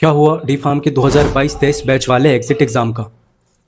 क्या हुआ D pharm के 2022-23 बैच वाले एग्जिट एग्ज़ाम का?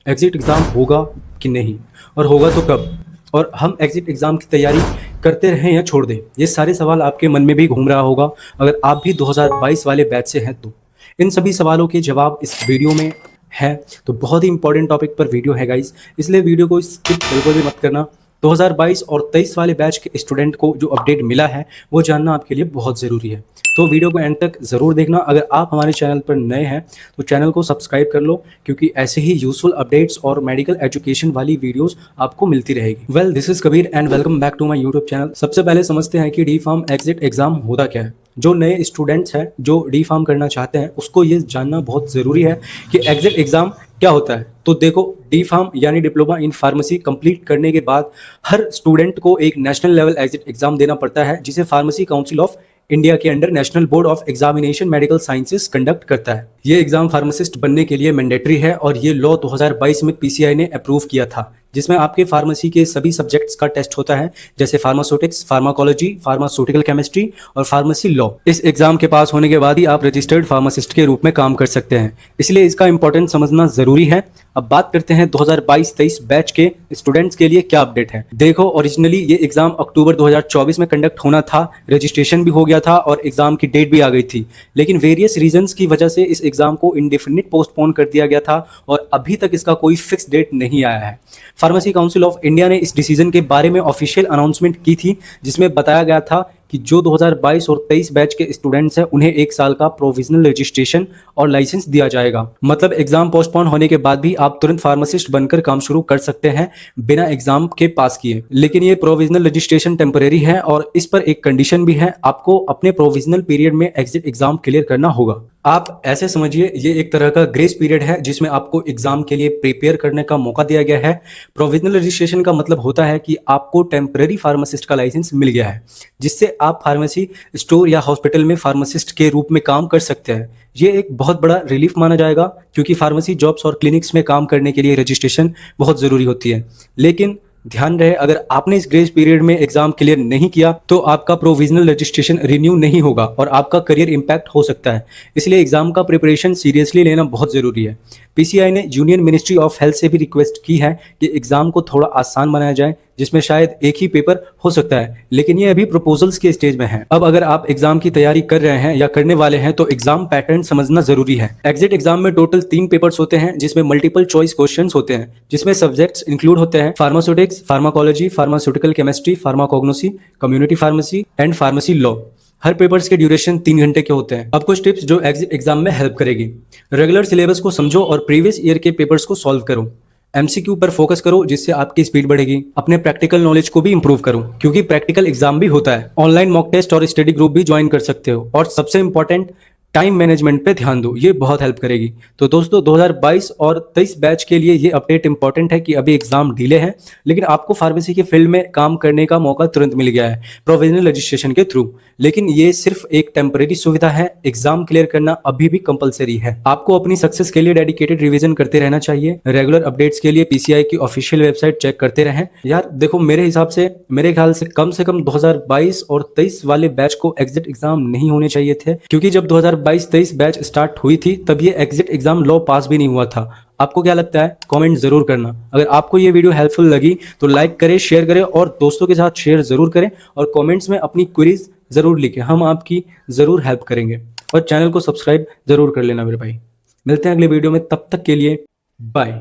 एग्जिट एग्ज़ाम होगा कि नहीं, और होगा तो कब, और हम एग्जिट एग्ज़ाम की तैयारी करते रहें या छोड़ दें? ये सारे सवाल आपके मन में भी घूम रहा होगा अगर आप भी 2022 वाले बैच से हैं तो। इन सभी सवालों के जवाब इस वीडियो में है। तो बहुत ही इंपॉर्टेंट टॉपिक पर वीडियो है गाइस, इसलिए वीडियो को स्किप बिल्कुल भी मत करना। 2022 और 23 वाले बैच के स्टूडेंट को जो अपडेट मिला है वो जानना आपके लिए बहुत ज़रूरी है। तो वीडियो को एंड तक ज़रूर देखना। अगर आप हमारे चैनल पर नए हैं तो चैनल को सब्सक्राइब कर लो, क्योंकि ऐसे ही यूजफुल अपडेट्स और मेडिकल एजुकेशन वाली वीडियोस आपको मिलती रहेगी। Well, this is Kabir and welcome back to my YouTube channel. सबसे पहले समझते हैं कि डी फार्म एग्जिट एग्ज़ाम होता क्या है। जो नए स्टूडेंट्स हैं जो डी फार्म करना चाहते हैं उसको ये जानना बहुत ज़रूरी है कि एग्जिट एग्ज़ाम क्या होता है। तो देखो, डी फार्म यानी डिप्लोमा इन फार्मेसी कंप्लीट करने के बाद हर स्टूडेंट को एक नेशनल लेवल एग्जिट एग्ज़ाम देना पड़ता है, जिसे फार्मेसी काउंसिल ऑफ इंडिया के under national board of examination medical sciences conduct करता है। ये एग्जाम फार्मासिस्ट बनने के लिए मैंडेटरी है और ये लॉ 2022 में पीसीआई ने अप्रूव किया था, जिसमें आपके फार्मेसी के सभी सब्जेक्ट्स का टेस्ट होता है, जैसे फार्मास्यूटिक्स, फार्माकोलॉजी, फार्मास्यूटिकल केमिस्ट्री और फार्मेसी लॉ। इस एग्जाम के पास होने के बाद ही आप रजिस्टर्ड फार्मासिस्ट के रूप में काम कर सकते हैं, इसलिए इसका इंपॉर्टेंस समझना जरूरी है। अब बात करते हैं 2022-23 बैच के स्टूडेंट्स के लिए क्या अपडेट है। देखो, ओरिजिनली ये एग्जाम अक्टूबर 2024 में कंडक्ट होना था, रजिस्ट्रेशन भी हो गया था और एग्जाम की डेट भी आ गई थी, लेकिन वेरियस रीजंस की वजह से इस एग्जाम को इंडेफिनिट पोस्टपोन कर दिया गया था और अभी तक इसका कोई फिक्स डेट नहीं आया है। फार्मेसी काउंसिल ऑफ इंडिया ने इस डिसीजन के बारे में ऑफिशियल अनाउंसमेंट की थी, जिसमें बताया गया था कि जो 2022 और 23 बैच के स्टूडेंट्स हैं उन्हें 1 साल का प्रोविजनल रजिस्ट्रेशन और लाइसेंस दिया जाएगा। मतलब एग्जाम पोस्टपोन होने के बाद भी आप तुरंत फार्मासिस्ट बनकर काम शुरू कर सकते हैं बिना एग्जाम के पास किए। लेकिन ये प्रोविजनल रजिस्ट्रेशन टेम्परेरी है और इस पर एक कंडीशन भी है, आपको अपने प्रोविजनल पीरियड में एग्जिट एग्जाम क्लियर करना होगा। आप ऐसे समझिए, ये एक तरह का ग्रेस पीरियड है जिसमें आपको एग्जाम के लिए प्रिपेयर करने का मौका दिया गया है। प्रोविजनल रजिस्ट्रेशन का मतलब होता है कि आपको टेम्पररी फार्मासिस्ट का लाइसेंस मिल गया है, जिससे आप फार्मेसी स्टोर या हॉस्पिटल में फार्मासिस्ट के रूप में काम कर सकते हैं। ये एक बहुत बड़ा रिलीफ माना जाएगा, क्योंकि फार्मेसी जॉब्स और क्लिनिक्स में काम करने के लिए रजिस्ट्रेशन बहुत ज़रूरी होती है। लेकिन ध्यान रहे, अगर आपने इस ग्रेस पीरियड में एग्जाम क्लियर नहीं किया तो आपका प्रोविजनल रजिस्ट्रेशन रिन्यू नहीं होगा और आपका करियर इंपैक्ट हो सकता है। इसलिए एग्जाम का प्रिपरेशन सीरियसली लेना बहुत ज़रूरी है। पीसीआई ने यूनियन मिनिस्ट्री ऑफ हेल्थ से भी रिक्वेस्ट की है कि एग्जाम को थोड़ा आसान बनाया जाए, जिसमें शायद एक ही पेपर हो सकता है, लेकिन ये अभी प्रपोजल्स के स्टेज में है। अब अगर आप एग्जाम की तैयारी कर रहे हैं या करने वाले हैं तो एग्जाम पैटर्न समझना जरूरी है। एग्जिट एग्जाम में टोटल 3 पेपर्स होते हैं, जिसमें मल्टीपल चॉइस क्वेश्चंस होते हैं, जिसमें सब्जेक्ट्स इंक्लूड होते हैं pharmaceutics, pharmacology, pharmaceutical chemistry, pharmacognosy, community pharmacy and pharmacy law. Her papers के ड्यूरेशन 3 घंटे के होते हैं। अब कुछ टिप्स जो एग्जिट एग्जाम में हेल्प करेगी। रेगुलर सिलेबस को समझो और प्रीवियस ईयर के पेपर्स को सॉल्व करो। एमसीक्यू पर फोकस करो, जिससे आपकी स्पीड बढ़ेगी। अपने प्रैक्टिकल नॉलेज को भी इंप्रूव करो, क्योंकि प्रैक्टिकल एग्जाम भी होता है। ऑनलाइन मॉक टेस्ट और स्टडी ग्रुप भी ज्वाइन कर सकते हो। और सबसे इंपॉर्टेंट, टाइम मैनेजमेंट पे ध्यान दो, ये बहुत हेल्प करेगी। तो दोस्तों, 2022 और 23 बैच के लिए ये अपडेट इंपॉर्टेंट है कि अभी एग्जाम डिले है, लेकिन आपको फार्मेसी के फील्ड में काम करने का मौका तुरंत मिल गया है प्रोविजनल रजिस्ट्रेशन के थ्रू। लेकिन ये सिर्फ एक टेम्परेरी सुविधा है, एग्जाम क्लियर करना अभी भी कंपलसरी है। आपको अपनी सक्सेस के लिए डेडिकेटेड रिवीजन करते रहना चाहिए। रेगुलर अपडेट्स के लिए पीसीआई की ऑफिशियल वेबसाइट चेक करते रहें। यार देखो, मेरे हिसाब से, मेरे ख्याल से कम 2022 और 23 वाले बैच को एग्जिट एग्जाम नहीं होने चाहिए थे, क्योंकि जब 2022-23 बैच स्टार्ट हुई थी तब ये एग्जिट एग्जाम लॉ पास भी नहीं हुआ था। आपको क्या लगता है? कमेंट जरूर करना। अगर आपको ये वीडियो हेल्पफुल लगी तो लाइक करें, शेयर करें और दोस्तों के साथ शेयर जरूर करें, और कमेंट्स में अपनी क्वेरीज जरूर लिखें, हम आपकी जरूर हेल्प करेंगे। और चैनल को सब्सक्राइब जरूर कर लेना मेरे भाई। मिलते हैं अगले वीडियो में, तब तक के लिए बाय।